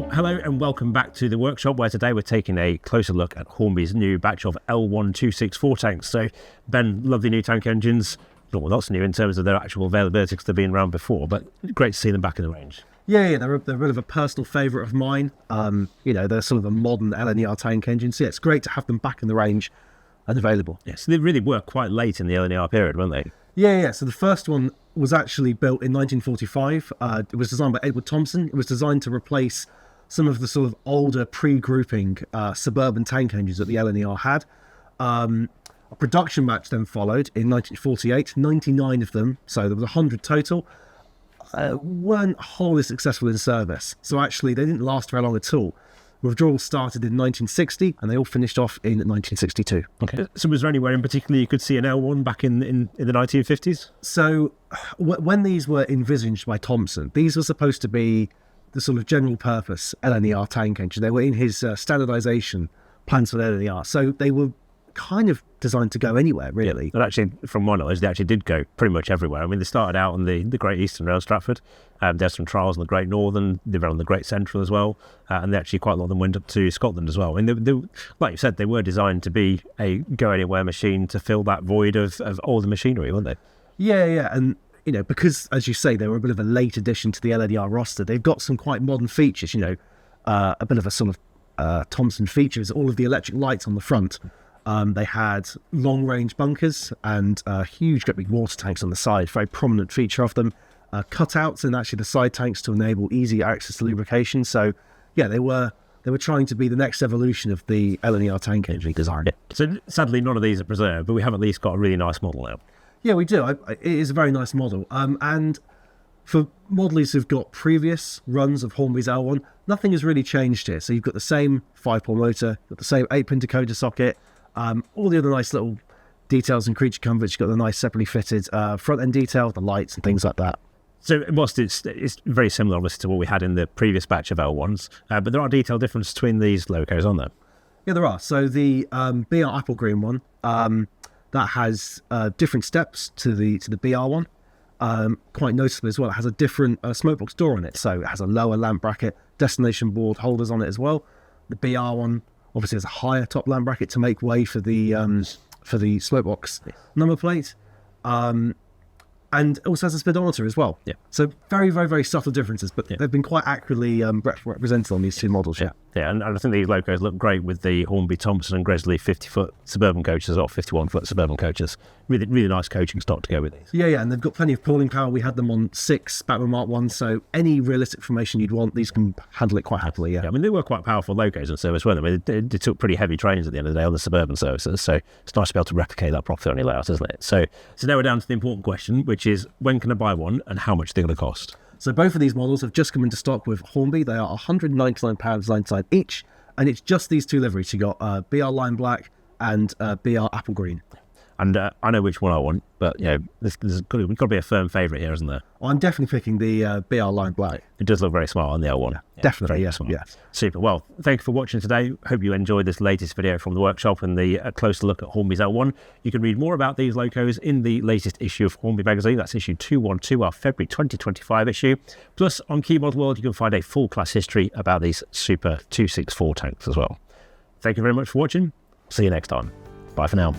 Well, hello and welcome back to the workshop, where today we're taking a closer look at Hornby's new batch of L1 264 tanks. So, Ben, lovely new tank engines. Well, not so new in terms of their actual availability because they've been around before, but great to see them back in the range. Yeah, they're a bit of a personal favourite of mine. They're sort of a modern LNER tank engine, so yeah, it's great to have them back in the range and available. Yes, they really were quite late in the LNER period, weren't they? Yeah. So the first one was actually built in 1945. It was designed by Edward Thompson. It was designed to replace some of the sort of older pre-grouping suburban tank engines that the LNER had. A production batch then followed in 1948, 99 of them, so there was 100 total, weren't wholly successful in service. So actually they didn't last very long at all. Withdrawal started in 1960 and they all finished off in 1962. Okay. So was there anywhere in particular you could see an L1 back in the 1950s? So when these were envisaged by Thompson, these were supposed to be the sort of general purpose LNER tank engine. They were in his standardization plans for the LNER. So they were kind of designed to go anywhere, really. But actually, from my knowledge, they actually did go pretty much everywhere. I mean, they started out on the Great Eastern Rail, Stratford. There's some trials on the Great Northern. They ran on the Great Central as well. And they actually, quite a lot of them went up to Scotland as well. I mean, they, like you said, they were designed to be a go-anywhere machine to fill that void of older machinery, weren't they? Yeah. And, because, as you say, they were a bit of a late addition to the LNER roster, they've got some quite modern features, a bit of a sort of Thompson feature is all of the electric lights on the front. They had long-range bunkers and huge great big water tanks on the side, very prominent feature of them. Cutouts in actually the side tanks to enable easy access to lubrication. So, yeah, they were trying to be the next evolution of the LNER tank engine design. Yeah. So sadly, none of these are preserved, but we have at least got a really nice model now. Yeah, we do. It is a very nice model. And for modellers who've got previous runs of Hornby's L1, nothing has really changed here. So you've got the same 5-pole motor, you've got the same 8-pin decoder socket. All the other nice little details and creature comforts. You've got the nice separately fitted front end detail, the lights and things like that. So whilst it's very similar, obviously, to what we had in the previous batch of L1s, but there are detail differences between these locos, aren't there? Yeah, there are. So the BR apple green one, that has different steps to the BR one. Quite noticeable as well. It has a different smoke box door on it. So it has a lower lamp bracket, destination board holders on it as well. The BR one obviously has a higher top lamp bracket to make way for the smoke box number plate, and also has a speedometer as well. Yeah. So very, very, very subtle differences, but they've been quite accurately represented on these two models. Yeah. And I think these locos look great with the Hornby, Thompson and Gresley 50-foot suburban coaches or 51-foot suburban coaches. Really, really nice coaching stock to go with these. Yeah, and they've got plenty of pulling power. We had them on 6 Batman Mark 1, so any realistic formation you'd want, these can handle it quite happily. Yeah, I mean, they were quite powerful locos in service, weren't they? I mean, they took pretty heavy trains at the end of the day on the suburban services, so it's nice to be able to replicate that properly on your layout, isn't it? So now we're down to the important question, which is when can I buy one and how much they're going to cost? So both of these models have just come into stock with Hornby. They are £199.99 each, and it's just these two liveries. You got BR Lime Black and BR Apple Green. And I know which one I want, but there's got to be a firm favourite here, isn't there? I'm definitely picking the BR Lime Black. It does look very smart on the L1. Yeah, definitely, very smart. Yeah. Super. Well, thank you for watching today. Hope you enjoyed this latest video from the workshop and the closer look at Hornby's L1. You can read more about these locos in the latest issue of Hornby magazine. That's issue 212, our February 2025 issue. Plus, on Key Model World, you can find a full class history about these Super 264 tanks as well. Thank you very much for watching. See you next time. Bye for now.